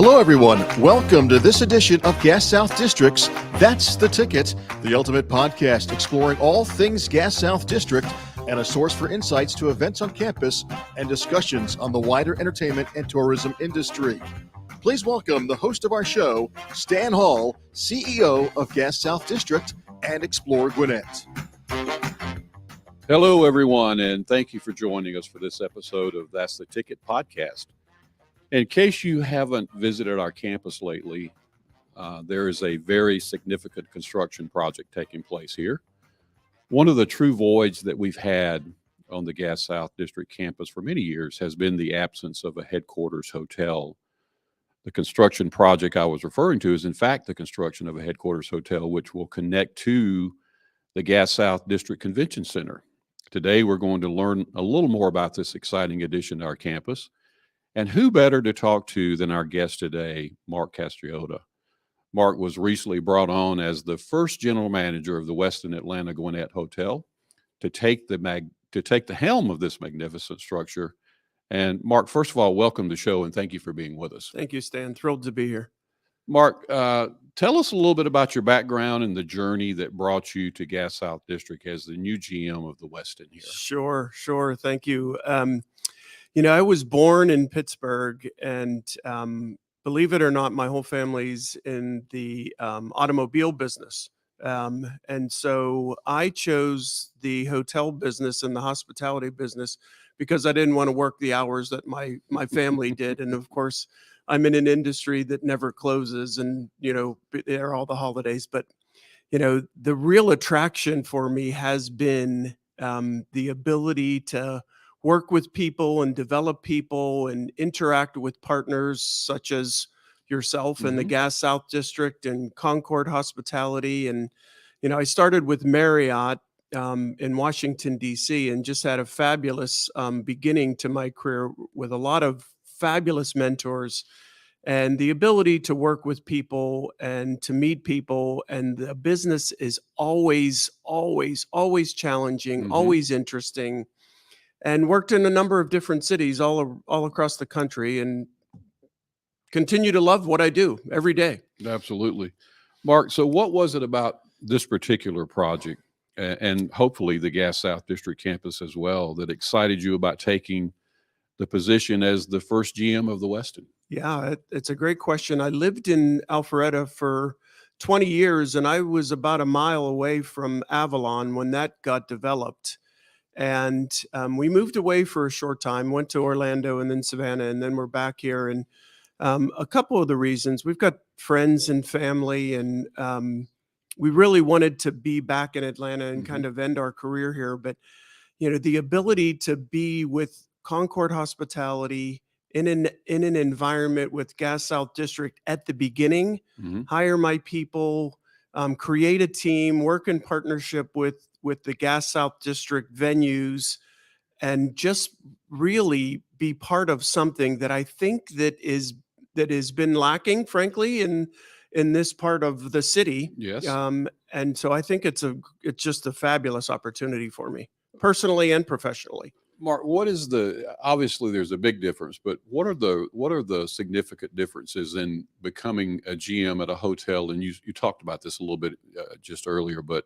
Hello, everyone. Welcome to this edition of Gas South District's That's the Ticket, the ultimate podcast exploring all things Gas South District and a source for insights to events on campus and discussions on the wider entertainment and tourism industry. Please welcome the host of our show, Stan Hall, CEO of Gas South District and Explore Gwinnett. Hello, everyone, and thank you for joining us for this episode of That's the Ticket podcast. In case you haven't visited our campus lately, there is a very significant construction project taking place here. One of the true voids that we've had on the Gas South District campus for many years has been the absence of a headquarters hotel. The construction project I was referring to is, in fact, the construction of a headquarters hotel, which will connect to the Gas South District Convention Center. Today, we're going to learn a little more about this exciting addition to our campus. And who better to talk to than our guest today, Mark Castriota. Mark was recently brought on as the first general manager of the Westin Atlanta Gwinnett Hotel to take the helm of this magnificent structure. And Mark, first of all, welcome to the show and thank you for being with us. Thank you, Stan. Thrilled to be here. Mark, tell us a little bit about your background and the journey that brought you to Gas South District as the new GM of the Westin here. Sure. Thank you. I was born in Pittsburgh, and believe it or not, my whole family's in the automobile business. And so I chose the hotel business and the hospitality business because I didn't want to work the hours that my family did. And of course, I'm in an industry that never closes and, there are all the holidays. But, the real attraction for me has been the ability to work with people and develop people and interact with partners such as yourself and the Gas South District and Concord Hospitality. And, I started with Marriott in Washington, D.C., and just had a fabulous beginning to my career with a lot of fabulous mentors and the ability to work with people and to meet people. And the business is always challenging, always interesting, and worked in a number of different cities all across the country and continue to love what I do every day. Absolutely. Mark, so what was it about this particular project and hopefully the Gas South District campus as well that excited you about taking the position as the first GM of the Westin? Yeah, it's a great question. I lived in Alpharetta for 20 years, and I was about a mile away from Avalon when that got developed. And we moved away for a short time, went to Orlando and then Savannah, and then we're back here. And a couple of the reasons, we've got friends and family, and we really wanted to be back in Atlanta and kind of end our career here. But, the ability to be with Concord Hospitality in an environment with Gas South District at the beginning, hire my people, create a team, work in partnership with the Gas South District venues, and just really be part of something that I think that has been lacking, frankly, in this part of the city. Yes. And so I think it's just a fabulous opportunity for me, personally and professionally. Mark, obviously there's a big difference, but what are the significant differences in becoming a GM at a hotel? And you talked about this a little bit just earlier, but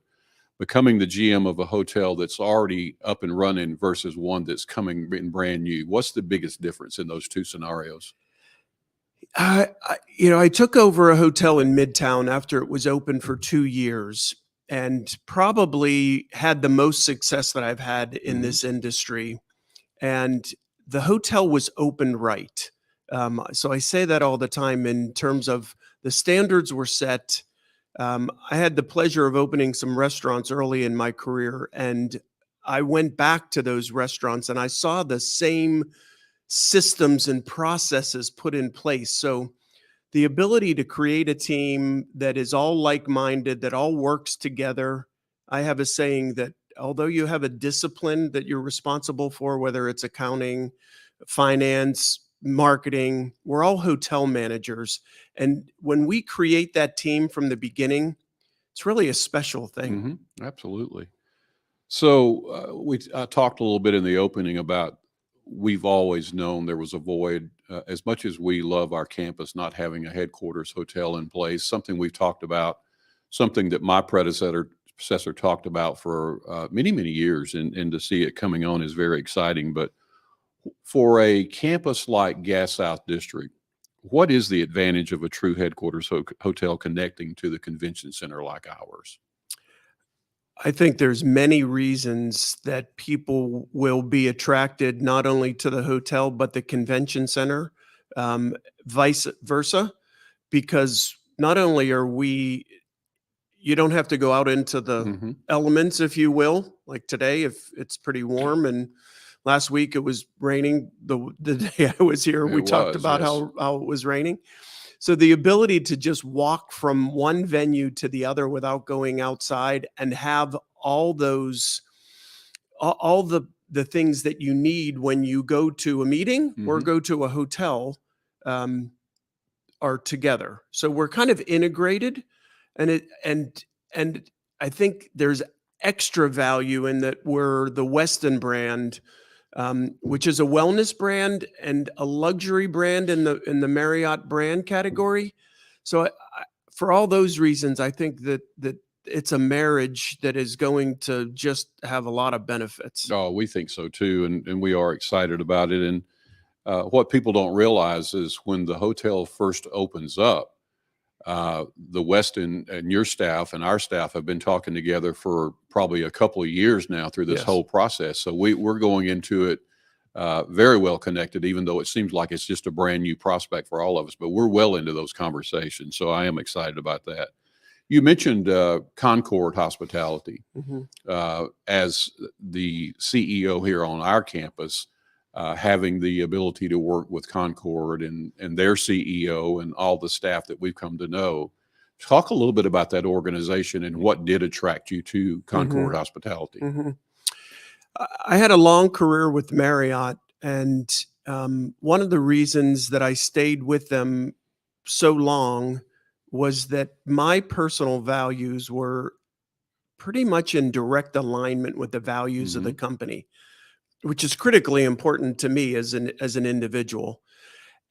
becoming the GM of a hotel that's already up and running versus one that's coming in brand new. What's the biggest difference in those two scenarios? I took over a hotel in Midtown after it was open for 2 years, and probably had the most success that I've had in this industry. And the hotel was opened right. So I say that all the time in terms of the standards were set. I had the pleasure of opening some restaurants early in my career, and I went back to those restaurants and I saw the same systems and processes put in place. So the ability to create a team that is all like-minded, that all works together. I have a saying that although you have a discipline that you're responsible for, whether it's accounting, finance, marketing, we're all hotel managers. And when we create that team from the beginning, it's really a special thing. Absolutely. So I talked a little bit in the opening about we've always known there was a void. As much as we love our campus not having a headquarters hotel in place, something we've talked about, something that my predecessor talked about for many, many years, and to see it coming on is very exciting. But for a campus like Gas South District, what is the advantage of a true headquarters hotel connecting to the convention center like ours? I think there's many reasons that people will be attracted not only to the hotel, but the convention center, vice versa, because not only are you don't have to go out into the Mm-hmm. elements, if you will, like today, if it's pretty warm, and last week it was raining. The day I was here, we talked about Yes. how it was raining. So the ability to just walk from one venue to the other without going outside and have all the things that you need when you go to a meeting or Mhm. go to a hotel are together. So we're kind of integrated, and I think there's extra value in that we're the Westin brand, which is a wellness brand and a luxury brand in the Marriott brand category. So for all those reasons, I think that it's a marriage that is going to just have a lot of benefits. Oh, we think so too, and we are excited about it. And what people don't realize is when the hotel first opens up, the Westin and your staff and our staff have been talking together for probably a couple of years now through this Yes. whole process. So we're going into it very well connected, even though it seems like it's just a brand new prospect for all of us. But we're well into those conversations, so I am excited about that. You mentioned Concord Hospitality. Mhm. As the CEO here on our campus, having the ability to work with Concord and their CEO and all the staff that we've come to know. Talk a little bit about that organization and what did attract you to Concord Hospitality. Mhm. I had a long career with Marriott, and one of the reasons that I stayed with them so long was that my personal values were pretty much in direct alignment with the values of the Mhm. company, which is critically important to me as an individual.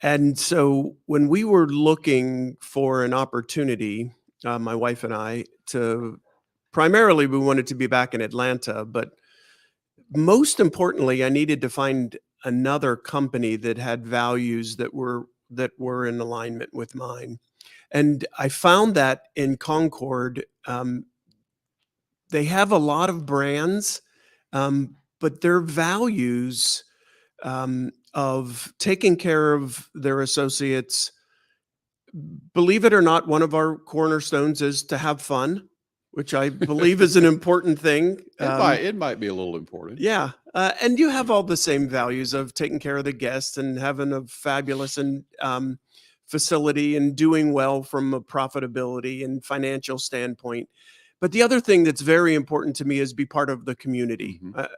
And so when we were looking for an opportunity, my wife and I, to primarily we wanted to be back in Atlanta, but most importantly, I needed to find another company that had values that were in alignment with mine. And I found that in Concord. They have a lot of brands, but their values of taking care of their associates, believe it or not, one of our cornerstones is to have fun, which I believe is an important thing. It might be a little important. Yeah. And you have all the same values of taking care of the guests and having a fabulous and facility and doing well from a profitability and financial standpoint. But the other thing that's very important to me is be part of the community. Mhm.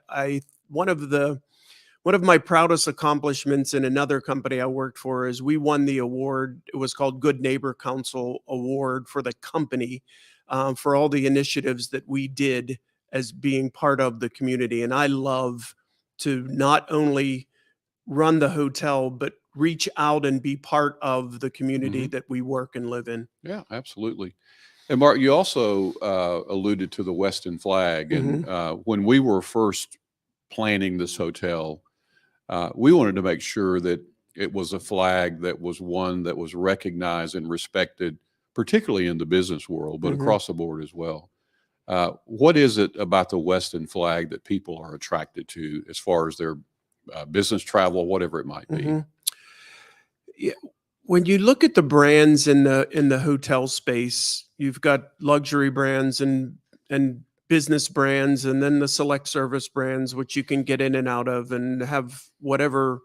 I one of my proudest accomplishments in another company I worked for is we won the award. It was called Good Neighbor Council Award for the company, for all the initiatives that we did as being part of the community. And I love to not only run the hotel, but reach out and be part of the community Mhm. that we work and live in. Yeah, absolutely. And Mark, you also alluded to the Westin flag. And Mhm. when we were first planning this hotel, we wanted to make sure that it was a flag that was one that was recognized and respected, particularly in the business world, but Mhm. across the board as well. What is it about the Westin flag that people are attracted to as far as their business travel, whatever it might be? Mhm. Yeah, when you look at the brands in the hotel space, you've got luxury brands and business brands, and then the select service brands, which you can get in and out of and have whatever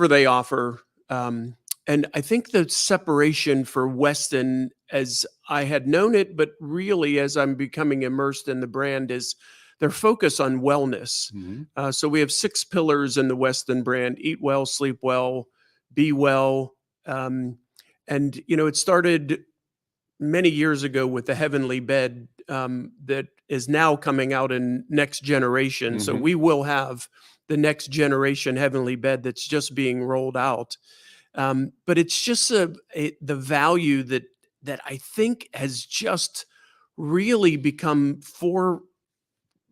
they offer. And I think the separation for Weston, as I had known it, but really as I'm becoming immersed in the brand, is their focus on wellness. Mhm. So we have 6 pillars in the Weston brand: eat well, sleep well, be well. Um, and, it started many years ago with the heavenly bed, that is now coming out in next generation. So Mhm. we will have the next generation heavenly bed that's just being rolled out. But it's just the value that I think has just really become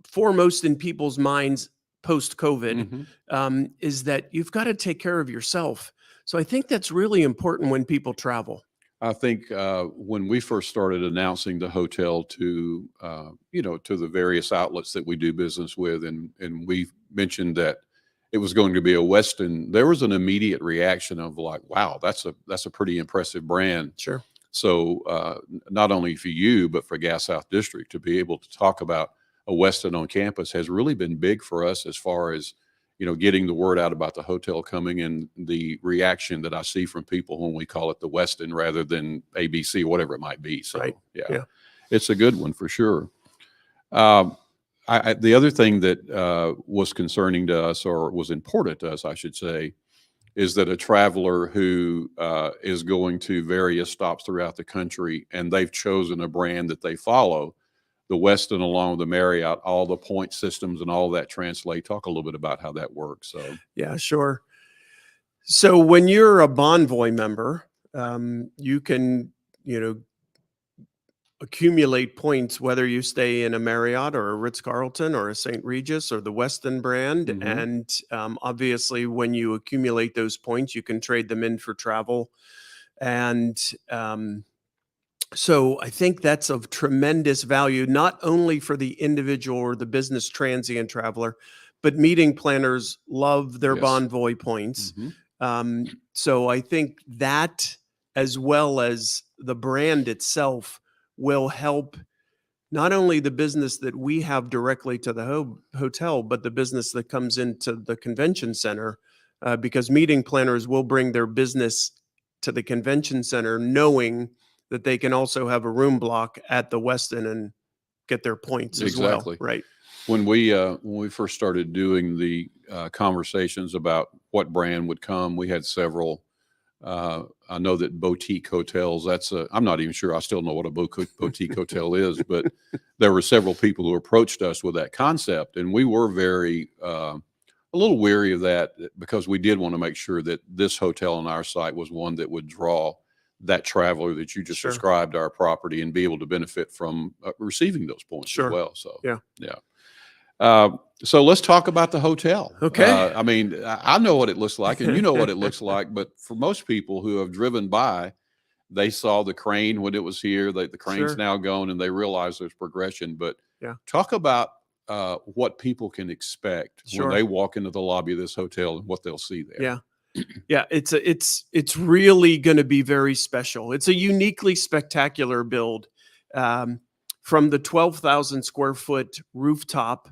foremost in people's minds post-COVID, is that you've got to take care of yourself. So I think that's really important when people travel. I think when we first started announcing the hotel to to the various outlets that we do business with, and we mentioned that it was going to be a Westin, there was an immediate reaction of like, wow, that's a pretty impressive brand. Sure. So not only for you, but for Gas South District to be able to talk about a Westin on campus has really been big for us as far as getting the word out about the hotel coming, and the reaction that I see from people when we call it the Westin rather than ABC or whatever it might be. So Right. Yeah. It's a good one for sure. The other thing that was concerning to us, or was important to us, I should say, is that a traveler who is going to various stops throughout the country and they've chosen a brand that they follow, the Westin along with the Marriott, all the point systems and all that translate. Talk a little bit about how that works. So Yeah, sure. So when you're a Bonvoy member, you can, accumulate points whether you stay in a Marriott or a Ritz-Carlton or a St. Regis or the Westin brand. And obviously, when you accumulate those points, you can trade them in for travel. And so I think that's of tremendous value, not only for the individual or the business transient traveler, but meeting planners love their Yes. Bonvoy points. So I think that, as well as the brand itself, will help not only the business that we have directly to the hotel, but the business that comes into the convention center, because meeting planners will bring their business to the convention center knowing that they can also have a room block at the Westin and get their points as well. Exactly. Right. when we first started doing the conversations about what brand would come, we had several. I know that boutique hotels, I'm not even sure I still know what a boutique hotel is, but there were several people who approached us with that concept. And we were a little weary of that, because we did want to make sure that this hotel on our site was one that would draw that traveler that you just Sure. described to our property and be able to benefit from receiving those points Sure. as well. So, Yeah. So let's talk about the hotel. Okay. I mean, I know what it looks like, and you know what it looks like, but for most people who have driven by, they saw the crane when it was here. The crane's Sure. now gone, and they realize there's progression. But Yeah. talk about what people can expect Sure. when they walk into the lobby of this hotel and what they'll see there. Yeah. Yeah, it's really going to be very special. It's a uniquely spectacular build, from the 12,000 square foot rooftop,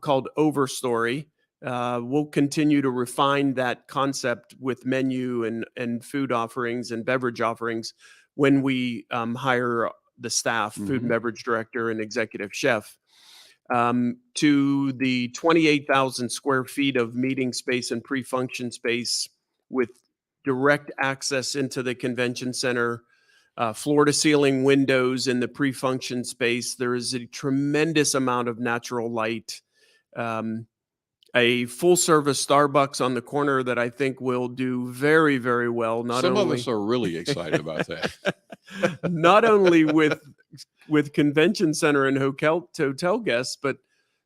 called Overstory. We'll continue to refine that concept with menu and food offerings and beverage offerings when we hire the staff, food and beverage director and executive chef. To the 28,000 square feet of meeting space and pre-function space with direct access into the convention center, floor-to-ceiling windows in the pre-function space. There is a tremendous amount of natural light. A full-service Starbucks on the corner that I think will do very, very well. Some of us are really excited about that. Not only with convention center and hotel guests, but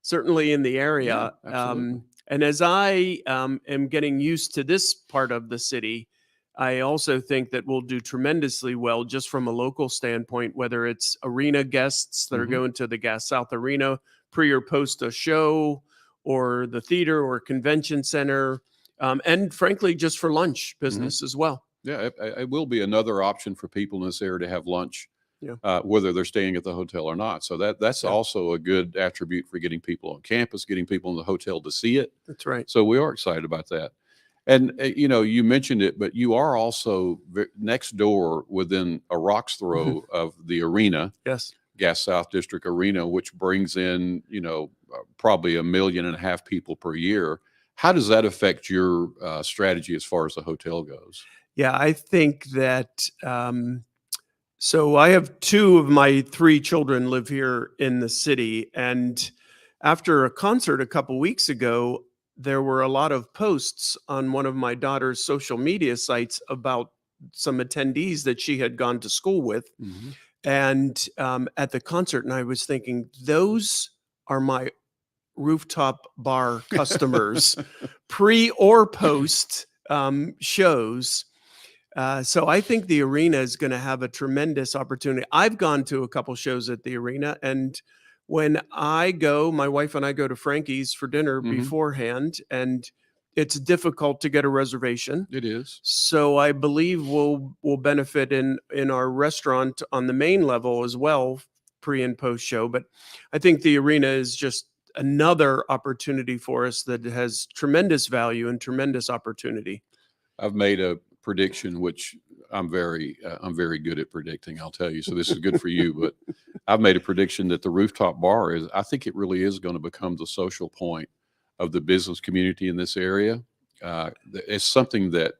certainly in the area. Yeah, absolutely. And as I am getting used to this part of the city, I also think that we'll do tremendously well just from a local standpoint, whether it's arena guests that are going to the Gas South Arena pre or post a show, or the theater or convention center, and frankly, just for lunch business as well. Yeah, it will be another option for people in this area to have lunch, Yeah. whether they're staying at the hotel or not. So that's Yeah. also a good attribute for getting people on campus, getting people in the hotel to see it. That's right. So we are excited about that. And, you mentioned it, but you are also next door within a rock's throw of the arena, Yes. Gas South District Arena, which brings in, probably 1.5 million people per year. How does that affect your strategy as far as the hotel goes? Yeah, I think that, so I have 2 of my 3 children live here in the city. And after a concert a couple weeks ago, there were a lot of posts on one of my daughter's social media sites about some attendees that she had gone to school with. Mm-hmm. And at the concert, and I was thinking, those are my rooftop bar customers, pre or post shows. So I think the arena is going to have a tremendous opportunity. I've gone to a couple shows at the arena, and when I go, my wife and I go to Frankie's for dinner beforehand, and it's difficult to get a reservation. It is. So I believe we'll benefit in our restaurant on the main level as well, pre and post show. But I think the arena is just another opportunity for us that has tremendous value and tremendous opportunity. I've made a prediction, which I'm very good at predicting, I'll tell you. So this is good for you, but I've made a prediction that the rooftop bar I think it really is going to become the social point of the business community in this area. It's something that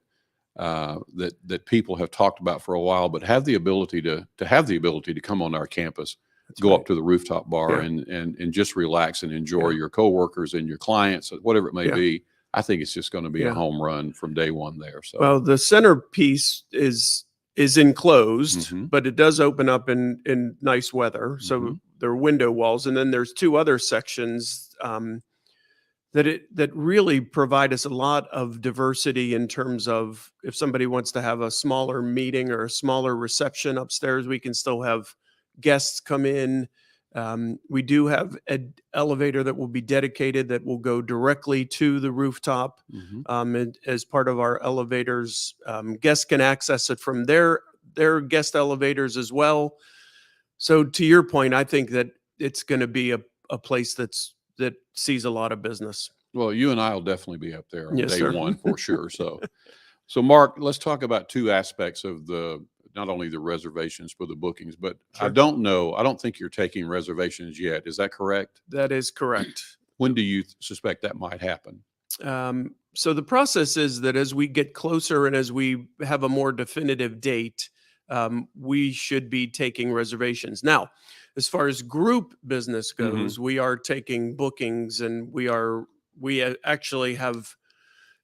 people have talked about for a while, but have the ability to come on our campus, go up to the rooftop bar and just relax and enjoy your coworkers and your clients, whatever it may be. I think it's just going to be a home run from day one there. So, well, the centerpiece is enclosed, but it does open up in nice weather. So there are window walls, and then there's two other sections that really provide us a lot of diversity in terms of if somebody wants to have a smaller meeting or a smaller reception upstairs, we can still have guests come in. We do have an elevator that will be dedicated that will go directly to the rooftop. And as part of our elevators, guests can access it from their guest elevators as well. So to your point, I think that it's going to be a place that sees a lot of business. Well, you and I will definitely be up there on Yes, day sir. one for sure. So Mark, let's talk about two aspects of not only the reservations for the bookings, but Sure. I don't think you're taking reservations yet. Is that correct? That is correct. When do you suspect that might happen? So the process is that as we get closer and as we have a more definitive date, we should be taking reservations. Now, as far as group business goes, we are taking bookings, and we actually have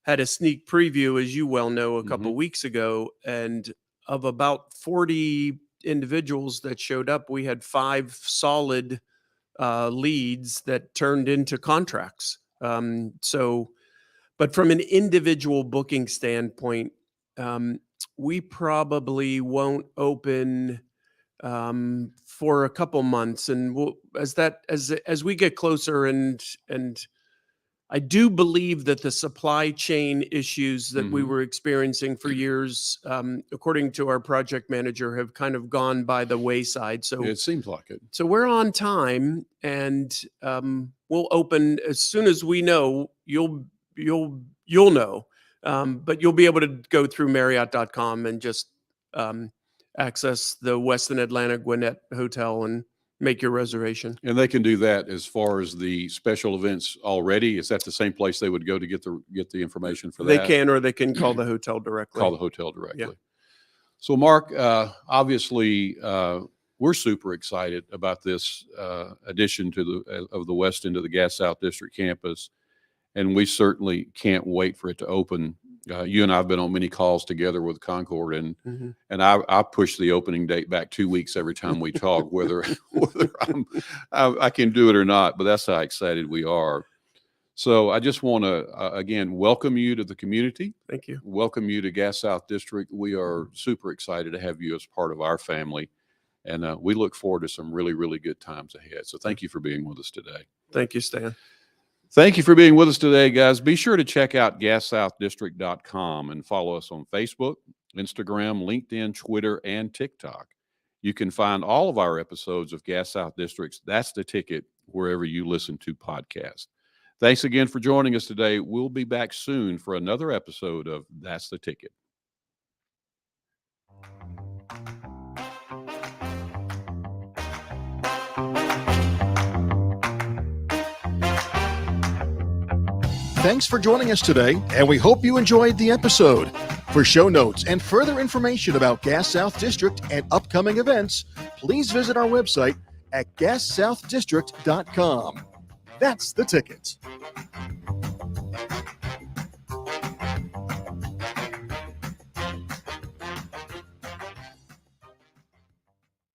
had a sneak preview, as you well know, a couple weeks ago, and of about 40 individuals that showed up, we had 5 solid leads that turned into contracts. But from an individual booking standpoint, we probably won't open for a couple months, and as we get closer, and I do believe that the supply chain issues that we were experiencing for years, according to our project manager, have kind of gone by the wayside. So it seems like it. So we're on time, and we'll open as soon as we know. You'll know, but you'll be able to go through Marriott.com and just access the Westin Atlanta Gwinnett Hotel and make your reservation. And they can do that as far as the special events already. Is that the same place they would go to get the information for that? They can, or they can call the hotel directly. Call the hotel directly. Yeah. So, Mark, obviously, we're super excited about this addition of the Westin to the Gas South District campus, and we certainly can't wait for it to open. You and I have been on many calls together with Concord, and I push the opening date back 2 weeks every time we talk, whether I can do it or not. But that's how excited we are. So I just want to again welcome you to the community. Thank you. Welcome you to Gas South District. We are super excited to have you as part of our family, and we look forward to some really, really good times ahead. So thank you for being with us today. Thank you, Stan. Thank you for being with us today, guys. Be sure to check out GasSouthDistrict.com and follow us on Facebook, Instagram, LinkedIn, Twitter, and TikTok. You can find all of our episodes of Gas South District's That's the Ticket wherever you listen to podcasts. Thanks again for joining us today. We'll be back soon for another episode of That's the Ticket. Thanks for joining us today, and we hope you enjoyed the episode. For show notes and further information about Gas South District and upcoming events, please visit our website at GasSouthDistrict.com. That's the ticket.